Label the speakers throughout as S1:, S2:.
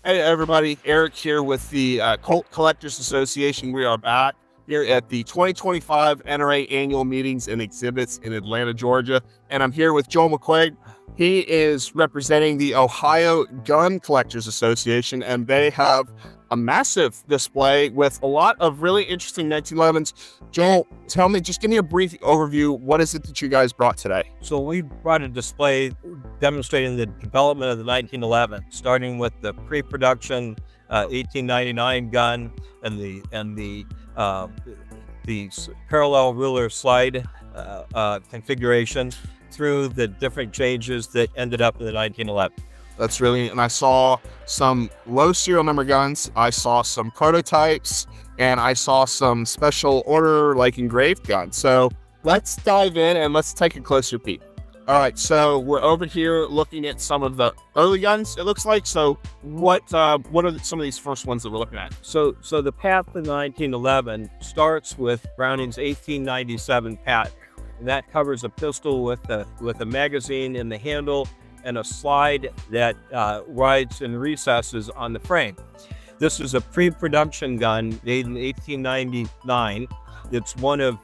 S1: Hey everybody, Eric here with the Colt Collectors Association. We are back here at the 2025 NRA Annual Meetings and Exhibits in Atlanta, Georgia. And I'm here with Joel McCuaig. He is representing the Ohio Gun Collectors Association, and they have a massive display with a lot of really interesting 1911s. Joel, tell me, just give me a brief overview. What is it that you guys brought today?
S2: So we brought a display demonstrating the development of the 1911, starting with the pre-production 1899 gun and the parallel ruler slide configuration through the different changes that ended up in the 1911.
S1: That's really, and I saw some low serial number guns, I saw some prototypes, and I saw some special order like engraved guns. So let's dive in and let's take a closer peek. All right, so we're over here looking at some of the early guns, it looks like. So what are some of these first ones that we're looking at?
S2: So the path to 1911 starts with Browning's 1897 patent, and that covers a pistol with a magazine in the handle and a slide that rides and recesses on the frame. This is a pre-production gun made in 1899. It's one of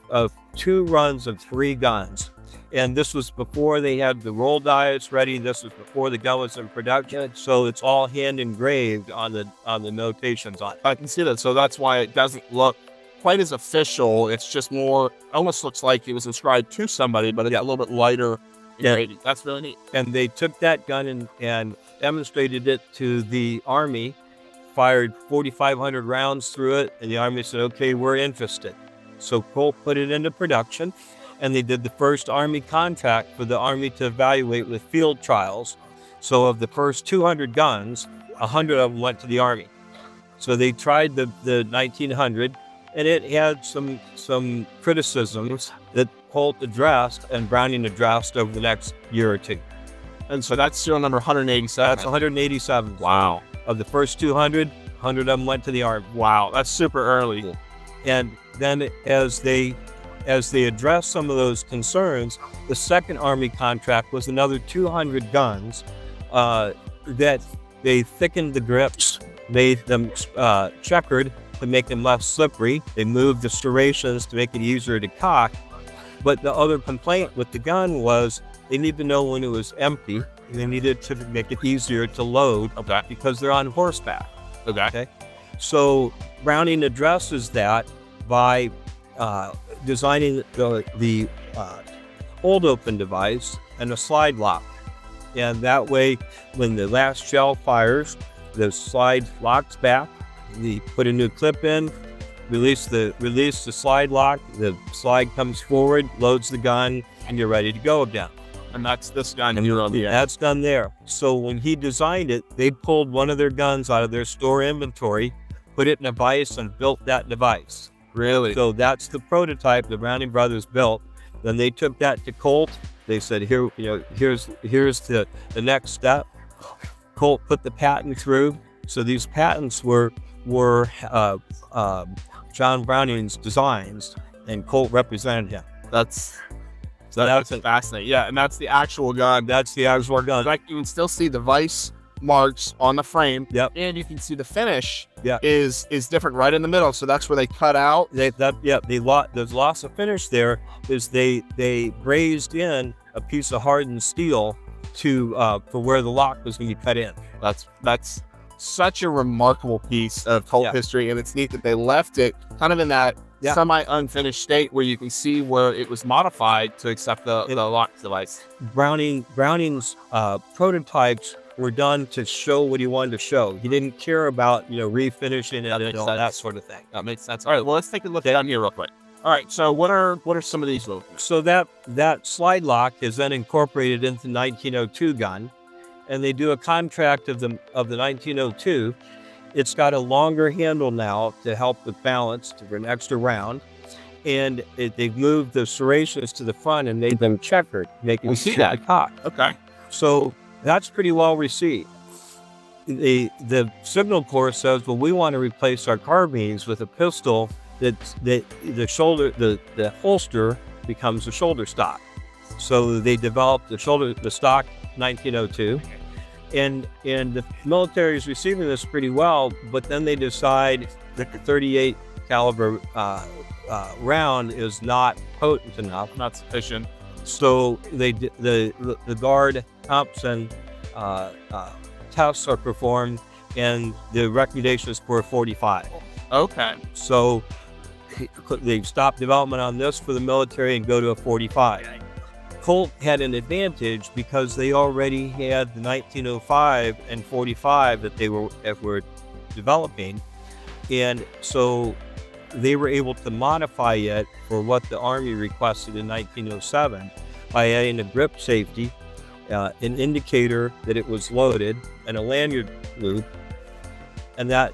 S2: two runs of three guns. And this was before they had the roll dies ready. This was before the gun was in production. So it's all hand engraved on the notations on it.
S1: I can see that. So that's why it doesn't look quite as official. It's just more, almost looks like it was inscribed to somebody, but it's a little bit lighter. Yeah, that's really neat.
S2: And they took that gun and demonstrated it to the Army, fired 4,500 rounds through it, and the Army said, okay, we're interested. So Colt put it into production, and they did the first Army contract for the Army to evaluate with field trials. So of the first 200 guns, 100 of them went to the Army. So they tried the 1900, and it had some criticisms that Colt addressed and Browning addressed over the next year or two.
S1: And so that's serial number 187.
S2: That's 187.
S1: Wow.
S2: Of the first 200, 100 of them went to the Army.
S1: Wow, that's super early.
S2: And then as they addressed some of those concerns, the second Army contract was another 200 guns that they thickened the grips, made them checkered to make them less slippery. They moved the serrations to make it easier to cock. But the other complaint with the gun was they need to know when it was empty, and they needed to make it easier to load because they're on horseback. Okay. So Browning addresses that by designing the hold open device and a slide lock. And that way, when the last shell fires, the slide locks back. They put a new clip in, release the slide lock, the slide comes forward, loads the gun, and you're ready to go again.
S1: And that's this gun. And you're on the
S2: That's done there. So when he designed it, they pulled one of their guns out of their store inventory, put it in a vise, and built that device.
S1: Really?
S2: So that's the prototype the Browning brothers built. Then they took that to Colt. They said, here's the next step. Colt put the patent through. So these patents were John Browning's designs, and Colt represented him.
S1: That's fascinating. Yeah, and that's the actual gun.
S2: That's the actual gun.
S1: Like, you can still see the vice marks on the frame.
S2: Yep.
S1: And you can see the finish.
S2: Yeah.
S1: is different right in the middle. So that's where they cut out.
S2: There's loss of finish there. Is they brazed in a piece of hardened steel to for where the lock was going to be cut in.
S1: That's such a remarkable piece of Colt history, and it's neat that they left it kind of in that semi-unfinished state where you can see where it was modified to accept the lock device.
S2: Browning's prototypes were done to show what he wanted to show. He didn't care about refinishing it and all that sort of thing.
S1: That makes sense. All right, well, let's take a look down here real quick. All right, so what are some of these little things?
S2: So that slide lock is then incorporated into the 1902 gun, and they do a contract of the 1902. It's got a longer handle now to help with balance for an extra round, and they've moved the serrations to the front and made them checkered, making
S1: we see that
S2: cock.
S1: Okay,
S2: so that's pretty well received. The Signal Corps says, well, we want to replace our carbines with a pistol that the holster becomes a shoulder stock. So they developed the stock 1902. And the military is receiving this pretty well, but then they decide that the 38 caliber round is not potent enough,
S1: Not sufficient.
S2: so the Guard Thompson tests are performed, and the recommendation is for 45.
S1: Okay.
S2: So they stop development on this for the military and go to a 45. Colt had an advantage because they already had the 1905 and 45 that they were developing, and so they were able to modify it for what the Army requested in 1907 by adding a grip safety, an indicator that it was loaded, and a lanyard loop, and that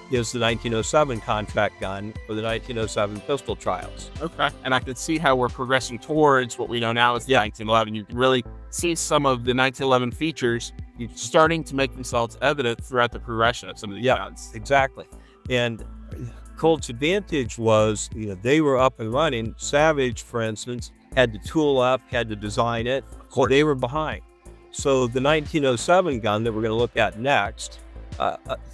S2: is the 1907 contract gun for the 1907 pistol trials.
S1: Okay. And I can see how we're progressing towards what we know now as the 1911. You can really see some of the 1911 features starting to make themselves evident throughout the progression of some of these guns.
S2: Exactly. And Colt's advantage was, they were up and running. Savage, for instance, had to tool up, had to design it. So they were behind. So the 1907 gun that we're going to look at next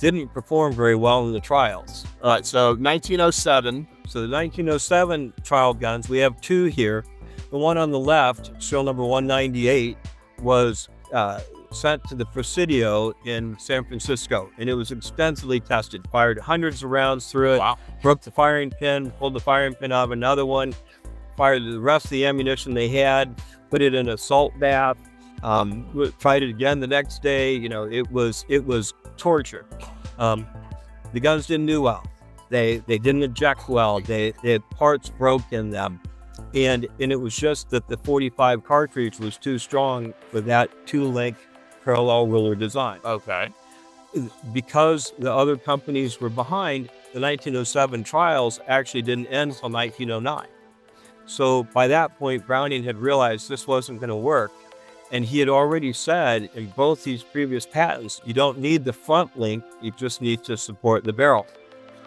S2: didn't perform very well in the trials.
S1: All right, so 1907.
S2: So the 1907 trial guns, we have two here. The one on the left, serial number 198, was sent to the Presidio in San Francisco, and it was extensively tested. Fired hundreds of rounds through it.
S1: Wow.
S2: Broke the firing pin, pulled the firing pin out of another one, fired the rest of the ammunition they had, put it in a salt bath, tried it again the next day. It was torture. The guns didn't do well. They didn't eject well. They had parts broke in them. And it was just that the 45 cartridge was too strong for that 2-link parallel ruler design.
S1: Okay.
S2: Because the other companies were behind, the 1907 trials actually didn't end until 1909. So by that point, Browning had realized this wasn't going to work. And he had already said in both these previous patents, you don't need the front link, you just need to support the barrel.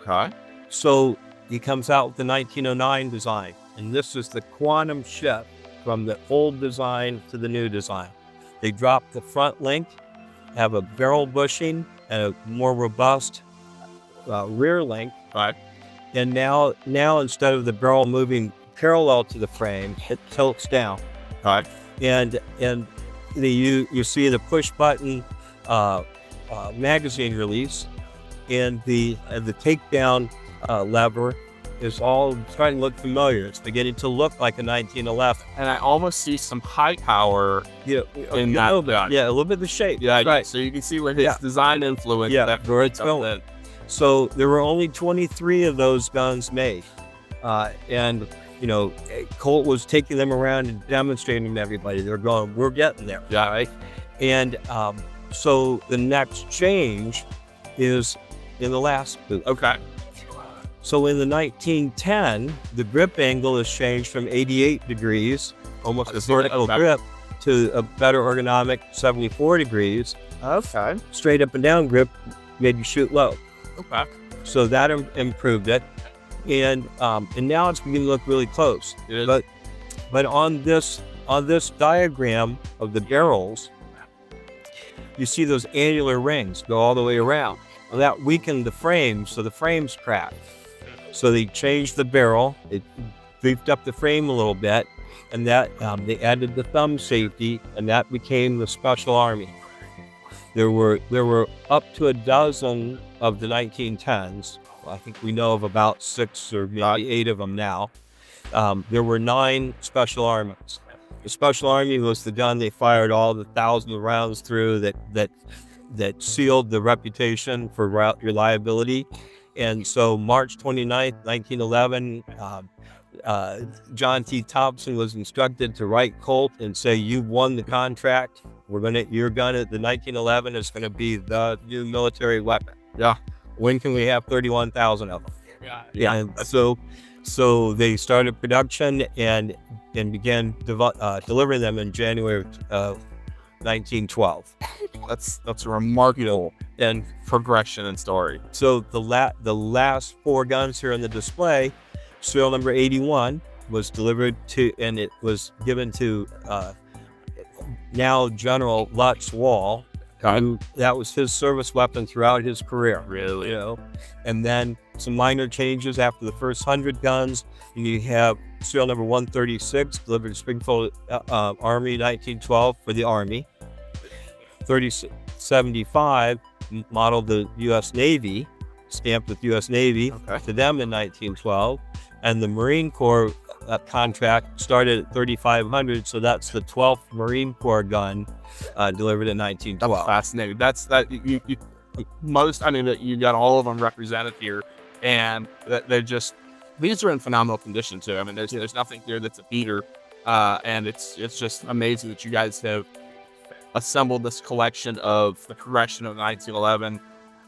S1: Okay.
S2: So he comes out with the 1909 design. And this is the quantum shift from the old design to the new design. They drop the front link, have a barrel bushing, and a more robust rear link.
S1: Right.
S2: And now instead of the barrel moving parallel to the frame, it tilts down.
S1: Right.
S2: And you see the push button magazine release, and the takedown lever is all starting to look familiar. It's beginning to look like a 1911.
S1: And I almost see some high power in that.
S2: Yeah, a little bit of the shape.
S1: Yeah,
S2: right.
S1: So you can see where his design influence.
S2: Yeah, where it's going. So there were only 23 of those guns made, and Colt was taking them around and demonstrating to everybody. They're going, we're getting there.
S1: Yeah. Right.
S2: And so the next change is in the last boot.
S1: Okay.
S2: So in the 1910, the grip angle is changed from 88 degrees, almost a vertical grip, to a better ergonomic 74 degrees.
S1: Okay.
S2: Straight up and down grip made you shoot low.
S1: Okay.
S2: So that improved it. And now it's beginning to look really close. But on this diagram of the barrels, you see those annular rings go all the way around. Well, that weakened the frame, so the frame's cracked. So they changed the barrel, it beefed up the frame a little bit, and that they added the thumb safety, and that became the Special Army. There were up to a dozen of the 1910s. I think we know of about 6 or maybe 8 of them now. There were 9 Special Armies. The Special Army was the gun they fired all the thousands of rounds through that sealed the reputation for reliability. And so March 29th, 1911, John T. Thompson was instructed to write Colt and say, you've won the contract. Your gun at the 1911 is going to be the new military weapon.
S1: Yeah.
S2: When can we have 31,000 of them?
S1: Yeah.
S2: And so they started production and began delivering them in January of 1912.
S1: That's a remarkable
S2: and
S1: progression and story.
S2: So the last 4 guns here on the display, serial number 81 was delivered to, and it was given to now General Lutz Wall, And that was his service weapon throughout his career.
S1: Really?
S2: You know, and then some minor changes after the first 100 guns. You have serial number 136, delivered to Springfield Army 1912 for the Army. 3075, modeled the U.S. Navy, stamped with U.S. Navy to them in 1912. And the Marine Corps contract started at 3500, so that's the 12th Marine Corps gun delivered in 1912.
S1: That's fascinating. That's that you most. I mean, you got all of them represented here, and they're just, these are in phenomenal condition too. I mean, there's nothing here that's a beater, and it's just amazing that you guys have assembled this collection of the progression of 1911.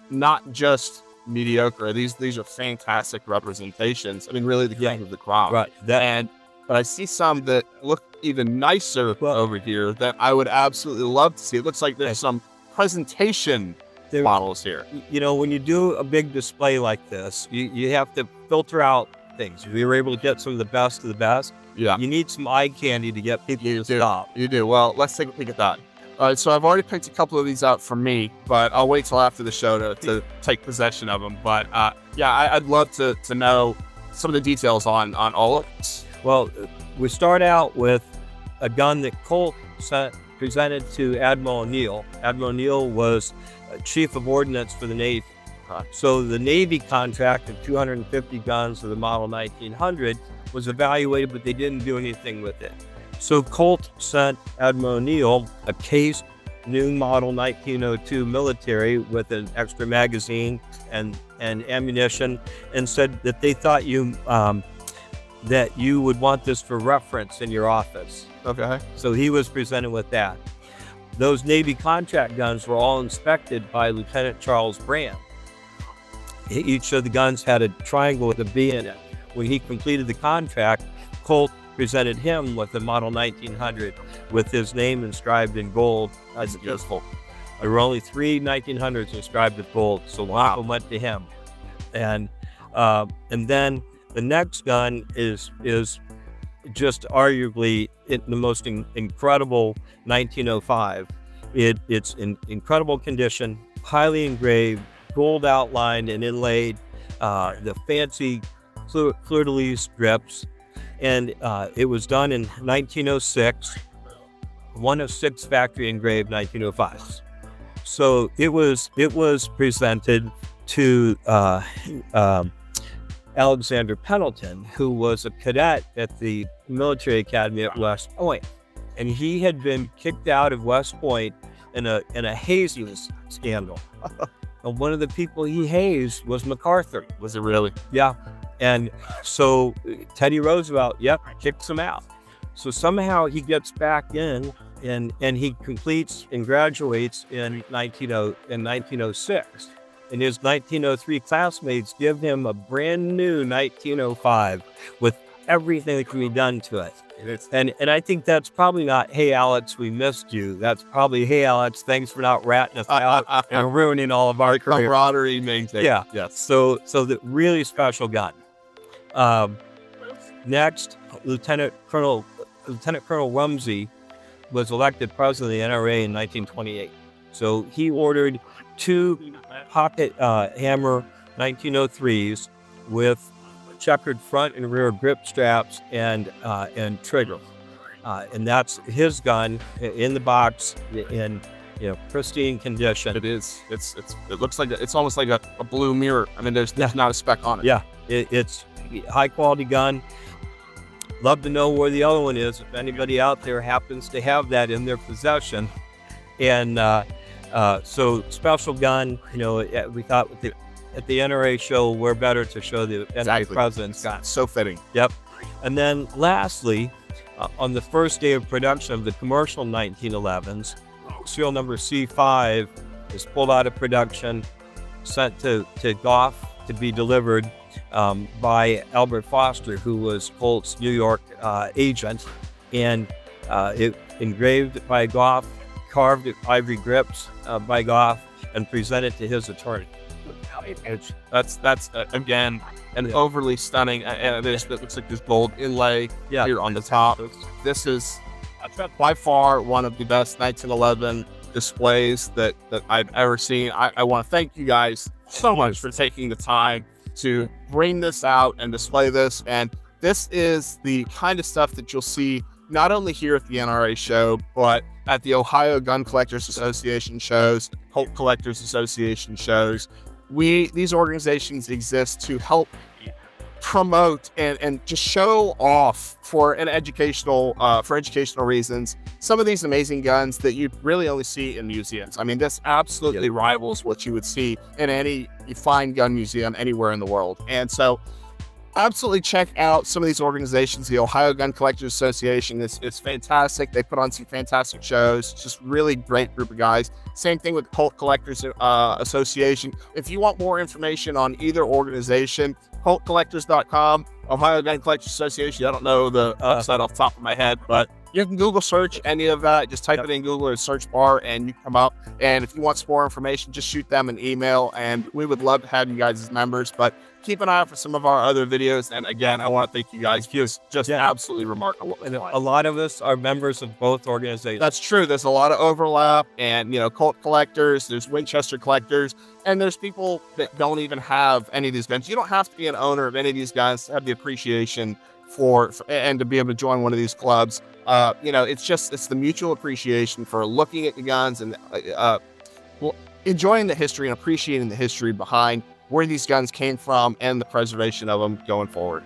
S1: Not just mediocre. These are fantastic representations. I mean, really the cream of the crop.
S2: Right.
S1: But I see some that look even nicer over here that I would absolutely love to see. It looks like there's some presentation models here.
S2: You know, when you do a big display like this, you have to filter out things. We were able to get some of the best of the best.
S1: Yeah.
S2: You need some eye candy to get people to stop.
S1: You do. Well, let's take a peek at that. All right, so I've already picked a couple of these out for me, but I'll wait till after the show to take possession of them. But yeah, I'd love to know some of the details on all of this.
S2: Well, we start out with a gun that Colt presented to Admiral O'Neill. Admiral O'Neill was Chief of Ordnance for the Navy. So the Navy contract of 250 guns of the model 1900 was evaluated, but they didn't do anything with it. So Colt sent Admiral O'Neill a case new model 1902 military with an extra magazine and ammunition, and said that they thought that you would want this for reference in your office.
S1: Okay.
S2: So he was presented with that. Those Navy contract guns were all inspected by Lieutenant Charles Brand. Each of the guns had a triangle with a B in it. When he completed the contract, Colt presented him with the model 1900 with his name inscribed in gold. That's beautiful. There were only 3 1900s inscribed with gold, so wow, went to him. And then the next gun is just arguably the most incredible 1905. It's in incredible condition, highly engraved, gold outlined and inlaid, the fancy fleur-de-lis strips. And it was done in 1906, one of 6 factory engraved 1905s. So it was presented to Alexander Pendleton, who was a cadet at the military academy at West Point, and he had been kicked out of West Point in a hazing scandal. And one of the people he hazed was MacArthur.
S1: Was it really?
S2: Yeah. And so Teddy Roosevelt, kicks him out. So somehow he gets back in and he completes and graduates in 1906. And his 1903 classmates give him a brand new 1905 with everything that can be done to it. And I think that's probably not, hey, Alex, we missed you. That's probably, hey, Alex, thanks for not ratting us out and ruining all of our career.
S1: Camaraderie maintained.
S2: Yeah.
S1: Yes.
S2: So the really special gun. Next, Lieutenant Colonel Rumsey was elected president of the NRA in 1928. So he ordered 2 pocket hammer 1903s with checkered front and rear grip straps and trigger. And that's his gun in the box in pristine condition.
S1: It is. It looks like it's almost like a blue mirror. I mean, there's not a speck on it.
S2: Yeah, it's high quality gun. Love to know where the other one is if anybody out there happens to have that in their possession. And so special gun. We thought at the NRA show, we're better to show the NRA president's gun.
S1: So fitting.
S2: Yep. And then lastly, on the first day of production of the commercial 1911s, serial number C5 is pulled out of production, sent to Goff to be delivered by Albert Foster, who was Colt's New York agent, and it engraved by Goff, carved at ivory grips by Goff, and presented to his attorney.
S1: That's again an overly stunning. It looks like this gold inlay here on the top. This is by far one of the best 1911 displays that I've ever seen. I want to thank you guys so much for taking the time to bring this out and display this. And this is the kind of stuff that you'll see not only here at the NRA show, but at the Ohio Gun Collectors Association shows, Colt Collectors Association shows. These organizations exist to help promote and just show off for educational reasons some of these amazing guns that you really only see in museums. I mean, this absolutely rivals what you would see in any fine gun museum anywhere in the world. And so absolutely check out some of these organizations. The Ohio Gun Collectors Association is fantastic. They put on some fantastic shows. Just really great group of guys. Same thing with the Colt Collectors Association. If you want more information on either organization, coltcollectors.com, Ohio Gun Collectors Association. I don't know the website off the top of my head, but you can Google search any of that. Just type it in Google or search bar and you come up. And if you want some more information, just shoot them an email and we would love to have you guys as members. But keep an eye out for some of our other videos. And again, I want to thank you guys. It's just absolutely remarkable.
S2: And a lot of us are members of both organizations.
S1: That's true. There's a lot of overlap, and Colt collectors, there's Winchester collectors, and there's people that don't even have any of these guns. You don't have to be an owner of any of these guns to have the appreciation for and to be able to join one of these clubs. It's the mutual appreciation for looking at the guns and enjoying the history and appreciating the history behind where these guns came from and the preservation of them going forward.